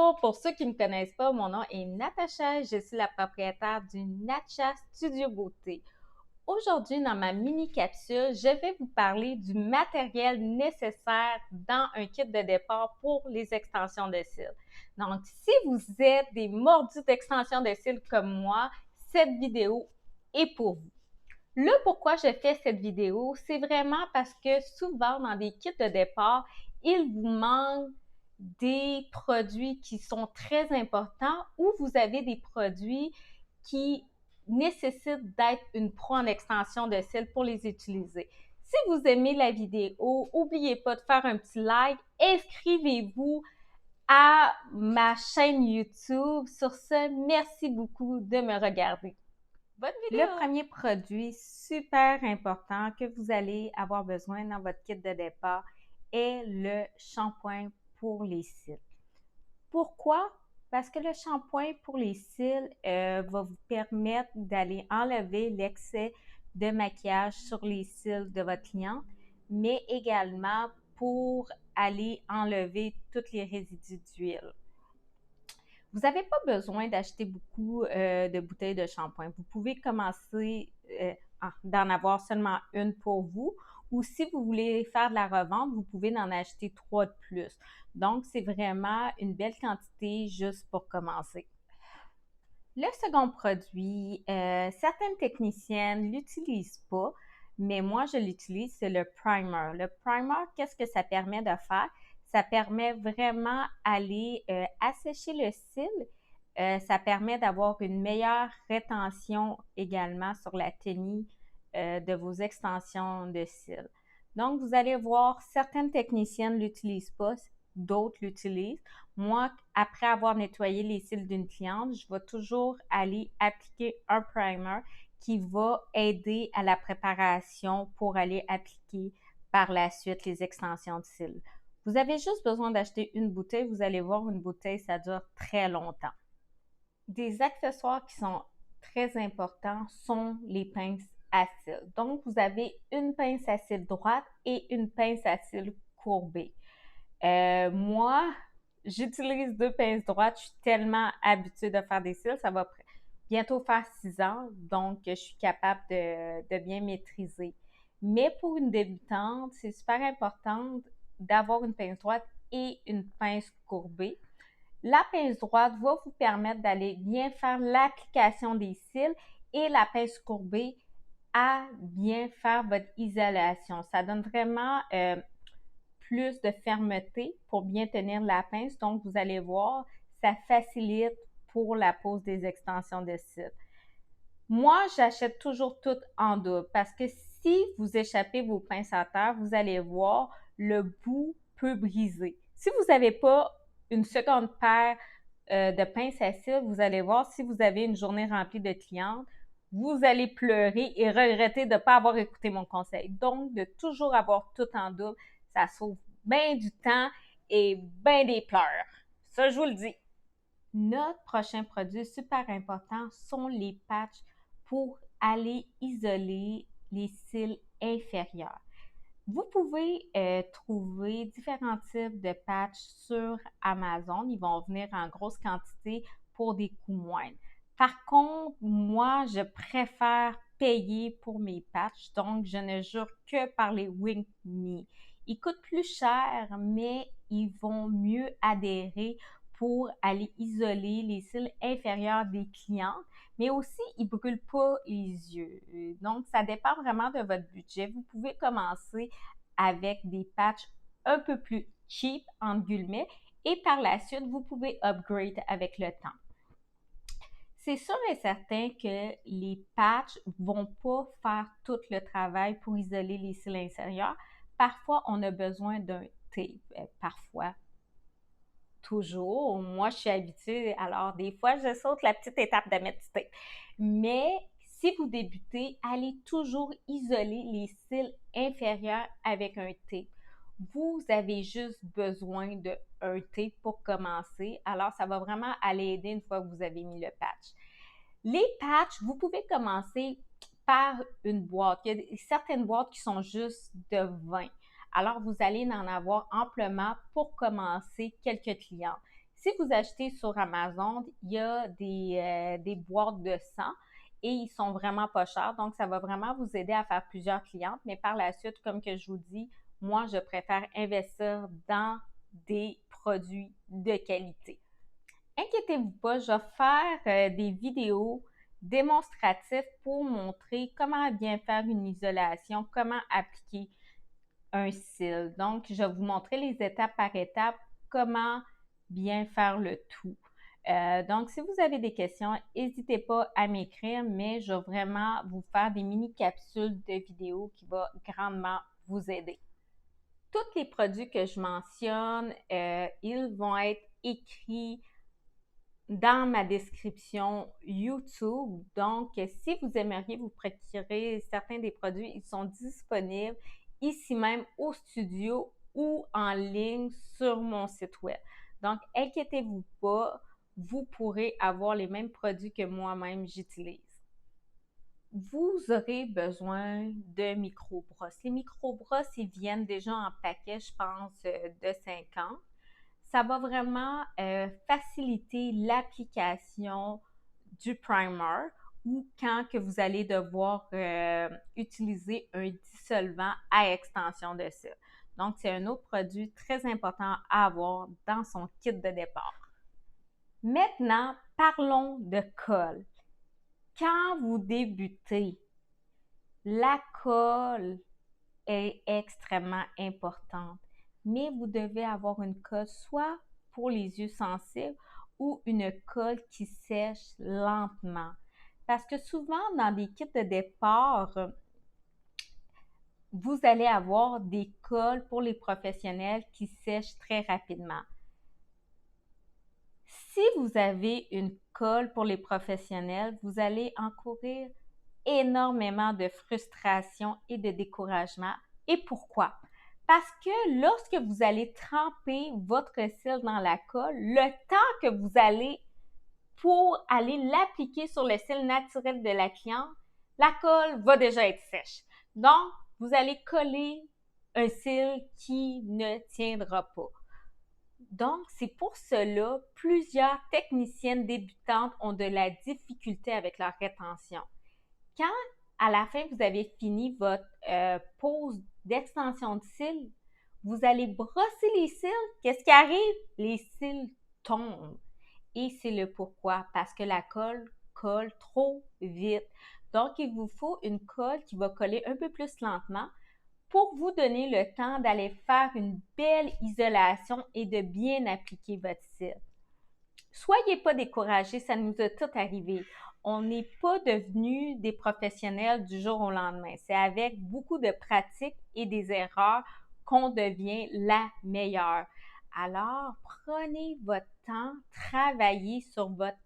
Bonjour, pour ceux qui ne me connaissent pas, mon nom est Natacha, je suis la propriétaire du Natcha Studio Beauté. Aujourd'hui, dans ma mini-capsule, je vais vous parler du matériel nécessaire dans un kit de départ pour les extensions de cils. Donc, si vous êtes des mordus d'extensions de cils comme moi, cette vidéo est pour vous. Le pourquoi je fais cette vidéo, c'est vraiment parce que souvent dans des kits de départ, il vous manque des produits qui sont très importants ou vous avez des produits qui nécessitent d'être une pro en extension de cils pour les utiliser. Si vous aimez la vidéo, n'oubliez pas de faire un petit like, inscrivez-vous à ma chaîne YouTube. Sur ce, merci beaucoup de me regarder. Bonne vidéo! Le premier produit super important que vous allez avoir besoin dans votre kit de départ est le shampoing pour les cils. Pourquoi? Parce que le shampoing pour les cils va vous permettre d'aller enlever l'excès de maquillage sur les cils de votre cliente, mais également pour aller enlever tous les résidus d'huile. Vous n'avez pas besoin d'acheter beaucoup de bouteilles de shampoing. Vous pouvez commencer d'en avoir seulement une pour vous, ou si vous voulez faire de la revente, vous pouvez en acheter 3 de plus. Donc, c'est vraiment une belle quantité juste pour commencer. Le second produit, certaines techniciennes ne l'utilisent pas, mais moi, je l'utilise, c'est le primer. Le primer, qu'est-ce que ça permet de faire? Ça permet vraiment d'aller assécher le cil. Ça permet d'avoir une meilleure rétention également sur la tenue de vos extensions de cils. Donc, vous allez voir, certaines techniciennes ne l'utilisent pas, d'autres l'utilisent. Moi, après avoir nettoyé les cils d'une cliente, je vais toujours aller appliquer un primer qui va aider à la préparation pour aller appliquer par la suite les extensions de cils. Vous avez juste besoin d'acheter une bouteille. Vous allez voir, une bouteille, ça dure très longtemps. Des accessoires qui sont très importants sont les pinces à cils. Donc, vous avez une pince à cils droite et une pince à cils courbée. Moi, j'utilise 2 pinces droites. Je suis tellement habituée de faire des cils. Ça va bientôt faire 6 ans, donc je suis capable de bien maîtriser. Mais pour une débutante, c'est super important d'avoir une pince droite et une pince courbée. La pince droite va vous permettre d'aller bien faire l'application des cils et la pince courbée à bien faire votre isolation. Ça donne vraiment plus de fermeté pour bien tenir la pince. Donc, vous allez voir, ça facilite pour la pose des extensions de cils. Moi, j'achète toujours tout en double parce que si vous échappez vos pinces à terre, vous allez voir, le bout peut briser. Si vous n'avez pas une seconde paire de pinces à cils, vous allez voir, si vous avez une journée remplie de clientes, vous allez pleurer et regretter de ne pas avoir écouté mon conseil. Donc, de toujours avoir tout en double, ça sauve bien du temps et bien des pleurs. Ça, je vous le dis. Notre prochain produit super important sont les patchs pour aller isoler les cils inférieurs. Vous pouvez trouver différents types de patchs sur Amazon. Ils vont venir en grosse quantité pour des coûts moindres. Par contre, moi, je préfère payer pour mes patchs, donc je ne jure que par les Wink Me. Ils coûtent plus cher, mais ils vont mieux adhérer pour aller isoler les cils inférieurs des clientes, mais aussi ils ne brûlent pas les yeux. Donc, ça dépend vraiment de votre budget. Vous pouvez commencer avec des patchs un peu plus cheap, entre guillemets, et par la suite, vous pouvez upgrade avec le temps. C'est sûr et certain que les patchs ne vont pas faire tout le travail pour isoler les cils inférieurs. Parfois, on a besoin d'un tape. Parfois, toujours. Moi, je suis habituée, alors des fois, je saute la petite étape de mettre du tape. Mais si vous débutez, allez toujours isoler les cils inférieurs avec un tape. Vous avez juste besoin d'un tape pour commencer. Alors, ça va vraiment aller aider une fois que vous avez mis le patch. Les patchs, vous pouvez commencer par une boîte. Il y a certaines boîtes qui sont juste de 20. Alors, vous allez en avoir amplement pour commencer quelques clients. Si Si vous achetez sur Amazon, il y a des boîtes de 100 et ils sont vraiment pas chers. Donc, ça va vraiment vous aider à faire plusieurs clientes. Mais par la suite, comme que je vous dis, moi, je préfère investir dans des produits de qualité. Inquiétez-vous pas, je vais faire des vidéos démonstratives pour montrer comment bien faire une isolation, comment appliquer un cil. Donc, je vais vous montrer les étapes par étape, comment bien faire le tout. Donc, si vous avez des questions, n'hésitez pas à m'écrire, mais je vais vraiment vous faire des mini-capsules de vidéos qui vont grandement vous aider. Tous les produits que je mentionne, ils vont être écrits dans ma description YouTube. Donc, si vous aimeriez vous procurer certains des produits, ils sont disponibles ici même au studio ou en ligne sur mon site web. Donc, inquiétez-vous pas, vous pourrez avoir les mêmes produits que moi-même j'utilise. Vous aurez besoin de micro-brosses. Les micro-brosses, ils viennent déjà en paquet, je pense, de 50. Ça va vraiment faciliter l'application du primer ou quand que vous allez devoir utiliser un dissolvant à extension de cils. Donc, c'est un autre produit très important à avoir dans son kit de départ. Maintenant, parlons de colle. Quand vous débutez, la colle est extrêmement importante, mais vous devez avoir une colle soit pour les yeux sensibles ou une colle qui sèche lentement. Parce que souvent, dans des kits de départ, vous allez avoir des colles pour les professionnels qui sèchent très rapidement. Si vous avez une colle pour les professionnels, vous allez encourir énormément de frustration et de découragement. Et pourquoi? Parce que lorsque vous allez tremper votre cil dans la colle, le temps que vous allez pour aller l'appliquer sur le cil naturel de la cliente, la colle va déjà être sèche. Donc, vous allez coller un cil qui ne tiendra pas. Donc, c'est pour cela, plusieurs techniciennes débutantes ont de la difficulté avec leur rétention. Quand, à la fin, vous avez fini votre pose d'extension de cils, vous allez brosser les cils. Qu'est-ce qui arrive? Les cils tombent. Et c'est le pourquoi, parce que la colle colle trop vite. Donc, il vous faut une colle qui va coller un peu plus lentement pour vous donner le temps d'aller faire une belle isolation et de bien appliquer votre cil. Soyez pas découragés, ça nous a tout arrivé. On n'est pas devenus des professionnels du jour au lendemain. C'est avec beaucoup de pratique et des erreurs qu'on devient la meilleure. Alors, prenez votre temps, travaillez sur votre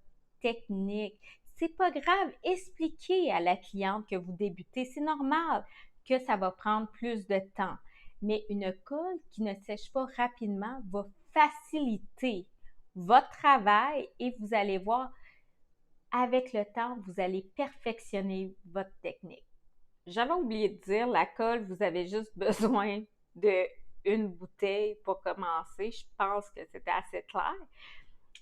technique. C'est pas grave, expliquez à la cliente que vous débutez. C'est normal que ça va prendre plus de temps. Mais une colle qui ne sèche pas rapidement va faciliter votre travail et vous allez voir, avec le temps, vous allez perfectionner votre technique. J'avais oublié de dire, la colle, vous avez juste besoin d'une bouteille pour commencer. Je pense que c'était assez clair.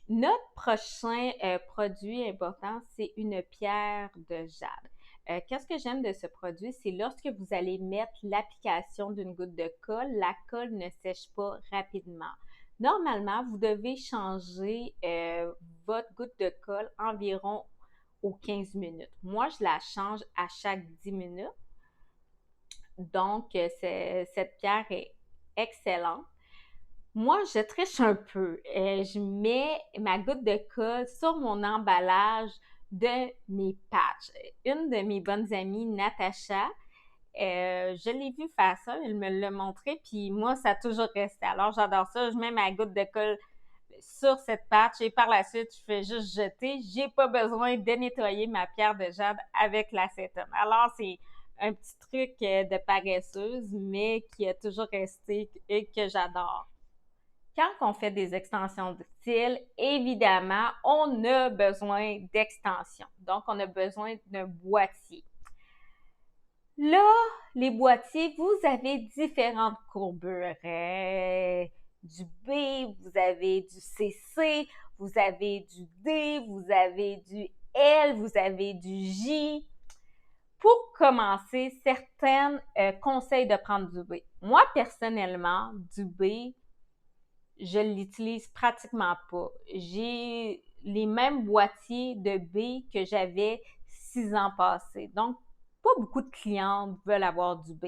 Notre prochain produit important, c'est une pierre de jade. Qu'est-ce que j'aime de ce produit? C'est lorsque vous allez mettre l'application d'une goutte de colle, la colle ne sèche pas rapidement. Normalement, vous devez changer votre goutte de colle environ aux 15 minutes. Moi, je la change à chaque 10 minutes. Donc, cette pierre est excellente. Moi, je triche un peu. Je mets ma goutte de colle sur mon emballage de mes patchs. Une de mes bonnes amies, Natacha, je l'ai vue faire ça, elle me l'a montré, puis moi, ça a toujours resté. Alors, j'adore ça. Je mets ma goutte de colle sur cette patch et par la suite, je fais juste jeter. J'ai pas besoin de nettoyer ma pierre de jade avec l'acétone. Alors, c'est un petit truc de paresseuse, mais qui a toujours resté et que j'adore. Quand on fait des extensions de cils, évidemment, on a besoin d'extensions. Donc, on a besoin d'un boîtier. Là, les boîtiers, vous avez différentes courbures. du B, vous avez du CC, vous avez du D, vous avez du L, vous avez du J. Pour commencer, certaines conseillent de prendre du B. Moi, personnellement, du B, je l'utilise pratiquement pas. J'ai les mêmes boîtiers de B que j'avais 6 ans passés. Donc, pas beaucoup de clientes veulent avoir du B.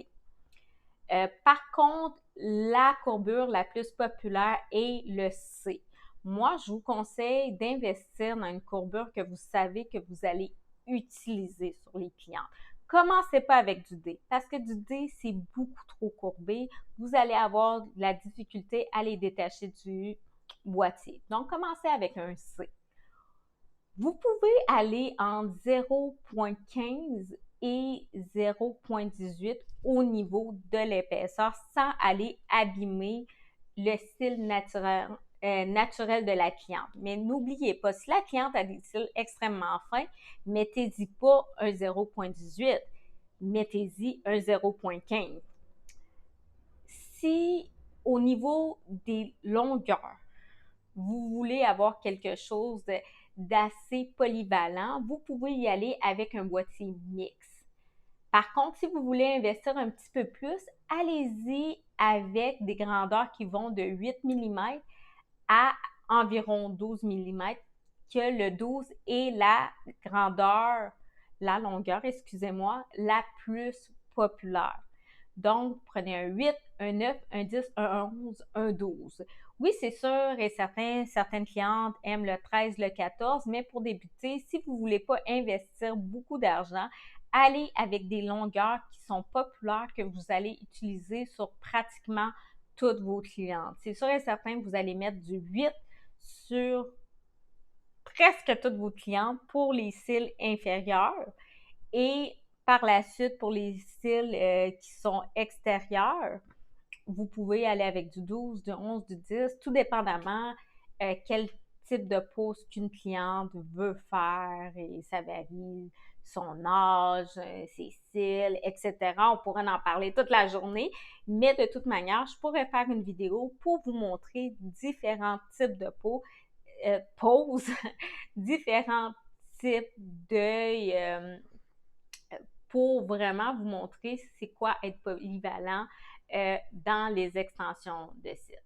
Par contre, la courbure la plus populaire est le C. Moi, je vous conseille d'investir dans une courbure que vous savez que vous allez utiliser sur les clients. Commencez pas avec du D, parce que du D, c'est beaucoup trop courbé. Vous allez avoir de la difficulté à les détacher du boîtier. Donc, commencez avec un C. Vous pouvez aller en 0,15 et 0,18 au niveau de l'épaisseur sans aller abîmer le style naturel de la cliente. Mais n'oubliez pas, si la cliente a des cils extrêmement fins, mettez-y pas un 0,18, mettez-y un 0,15. Si au niveau des longueurs, vous voulez avoir quelque chose d'assez polyvalent, vous pouvez y aller avec un boîtier mixte. Par contre, si vous voulez investir un petit peu plus, allez-y avec des grandeurs qui vont de 8 mm à environ 12 mm, que le 12 est la longueur, excusez-moi, la plus populaire. Donc, prenez un 8, un 9, un 10, un 11, un 12. Oui, c'est sûr et certaines clientes aiment le 13, le 14, mais pour débuter, si vous ne voulez pas investir beaucoup d'argent, allez avec des longueurs qui sont populaires que vous allez utiliser sur pratiquement toutes vos clientes. C'est sûr et certain que vous allez mettre du 8 sur presque toutes vos clientes pour les cils inférieurs et par la suite, pour les cils qui sont extérieurs, vous pouvez aller avec du 12, du 11, du 10, tout dépendamment quel type de pose qu'une cliente veut faire et ça varie son âge, ses cils, etc. On pourrait en parler toute la journée, mais de toute manière, je pourrais faire une vidéo pour vous montrer différents types de poses, différents types d'œils pour vraiment vous montrer c'est quoi être polyvalent dans les extensions de cils.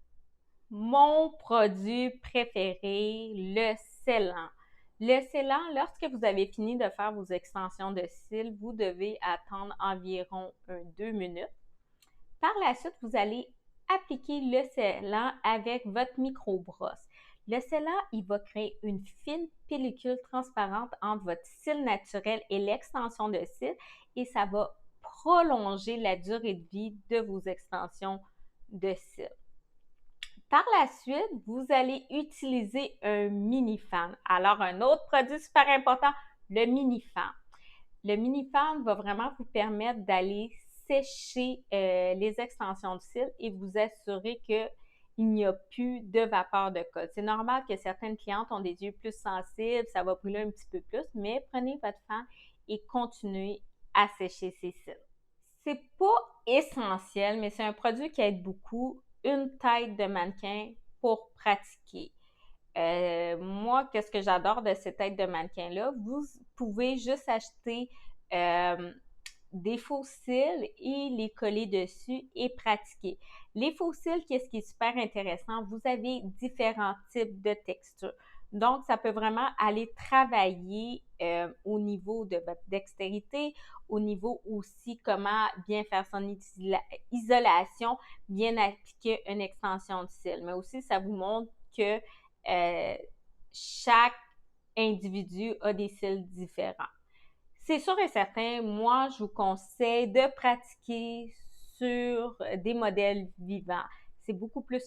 Mon produit préféré, le scellant. Le scellant, lorsque vous avez fini de faire vos extensions de cils, vous devez attendre environ 2 minutes. Par la suite, vous allez appliquer le scellant avec votre micro-brosse. Le scellant, il va créer une fine pellicule transparente entre votre cil naturel et l'extension de cils et ça va prolonger la durée de vie de vos extensions de cils. Par la suite, vous allez utiliser un mini-fan. Alors, un autre produit super important, le mini-fan. Le mini-fan va vraiment vous permettre d'aller sécher les extensions de cils et vous assurer qu'il n'y a plus de vapeur de colle. C'est normal que certaines clientes ont des yeux plus sensibles, ça va brûler un petit peu plus, mais prenez votre fan et continuez à sécher ces cils. C'est pas essentiel, mais c'est un produit qui aide beaucoup, une tête de mannequin pour pratiquer. Moi, qu'est-ce que j'adore de ces têtes de mannequin-là? Vous pouvez juste acheter des faux cils et les coller dessus et pratiquer. Les faux cils, qu'est-ce qui est super intéressant? Vous avez différents types de textures. Donc, ça peut vraiment aller travailler au niveau de votre dextérité, au niveau aussi comment bien faire son isolation, bien appliquer une extension de cils. Mais aussi, ça vous montre que chaque individu a des cils différents. C'est sûr et certain, moi, je vous conseille de pratiquer sur des modèles vivants. C'est beaucoup plus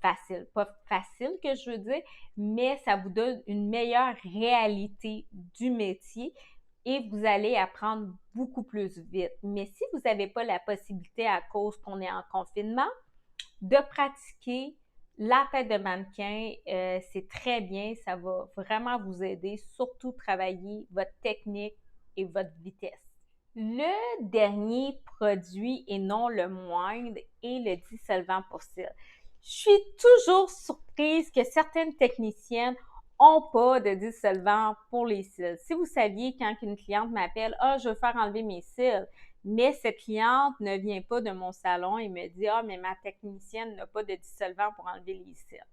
facile, pas facile que je veux dire, mais ça vous donne une meilleure réalité du métier et vous allez apprendre beaucoup plus vite. Mais si vous n'avez pas la possibilité à cause qu'on est en confinement, de pratiquer la tête de mannequin, c'est très bien, ça va vraiment vous aider, surtout travailler votre technique et votre vitesse. Le dernier produit, et non le moindre, est le dissolvant pour cils. Je suis toujours surprise que certaines techniciennes n'ont pas de dissolvant pour les cils. Si vous saviez, quand une cliente m'appelle « Ah, je veux faire enlever mes cils », mais cette cliente ne vient pas de mon salon et me dit « Ah, mais ma technicienne n'a pas de dissolvant pour enlever les cils ».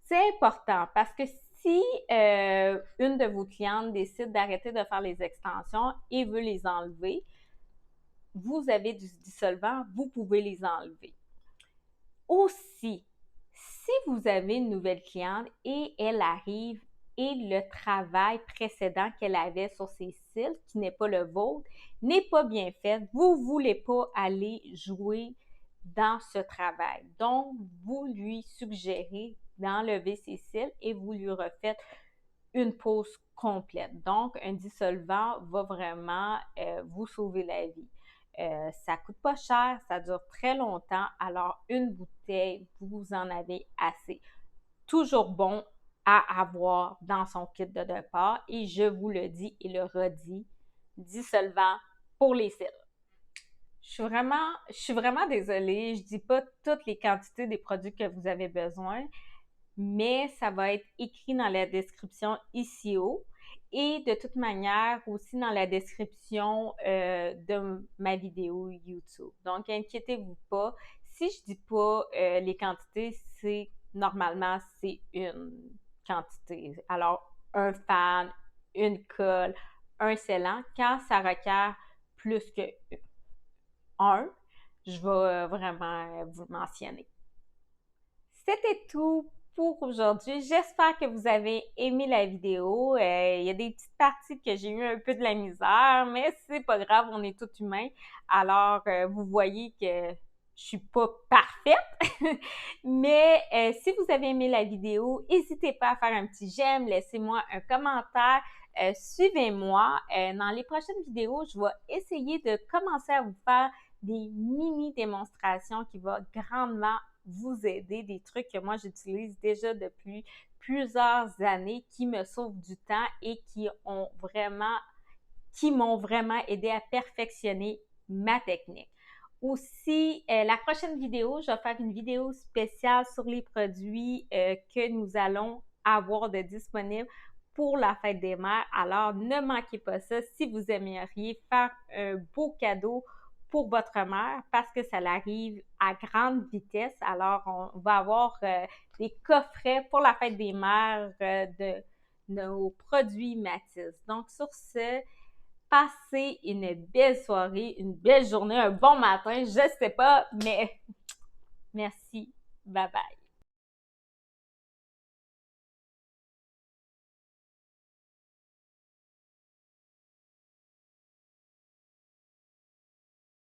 C'est important parce que si une de vos clientes décide d'arrêter de faire les extensions et veut les enlever, vous avez du dissolvant, vous pouvez les enlever. Aussi, si vous avez une nouvelle cliente et elle arrive et le travail précédent qu'elle avait sur ses cils, qui n'est pas le vôtre, n'est pas bien fait, vous ne voulez pas aller jouer dans ce travail. Donc, vous lui suggérez d'enlever ses cils et vous lui refaites une pause complète. Donc, un dissolvant va vraiment vous sauver la vie. Ça coûte pas cher, ça dure très longtemps, alors une bouteille, vous en avez assez. Toujours bon à avoir dans son kit de départ et je vous le dis et le redis, dissolvant pour les cils. Je suis vraiment désolée, je dis pas toutes les quantités des produits que vous avez besoin, mais ça va être écrit dans la description ici-haut et de toute manière aussi dans la description de ma vidéo YouTube. Donc, inquiétez-vous pas. Si je dis pas les quantités, c'est normalement c'est une quantité. Alors, un fan, une colle, un scellant, quand ça requiert plus que un, je vais vraiment vous le mentionner. C'était tout pour aujourd'hui. J'espère que vous avez aimé la vidéo. Il y a des petites parties que j'ai eu un peu de la misère, mais c'est pas grave, on est tous humains. Alors, vous voyez que je suis pas parfaite. Mais si vous avez aimé la vidéo, n'hésitez pas à faire un petit j'aime, laissez-moi un commentaire. Suivez-moi. Dans les prochaines vidéos, je vais essayer de commencer à vous faire des mini démonstrations qui vont grandement vous aider, des trucs que moi j'utilise déjà depuis plusieurs années qui me sauvent du temps et qui m'ont vraiment aidé à perfectionner ma technique. Aussi, la prochaine vidéo, je vais faire une vidéo spéciale sur les produits que nous allons avoir de disponibles pour la fête des mères. Alors, ne manquez pas ça si vous aimeriez faire un beau cadeau pour votre mère parce que ça l'arrive à grande vitesse. Alors, on va avoir des coffrets pour la fête des mères de nos produits Mathis. Donc, sur ce, passez une belle soirée, une belle journée, un bon matin, je sais pas, mais merci. Bye bye.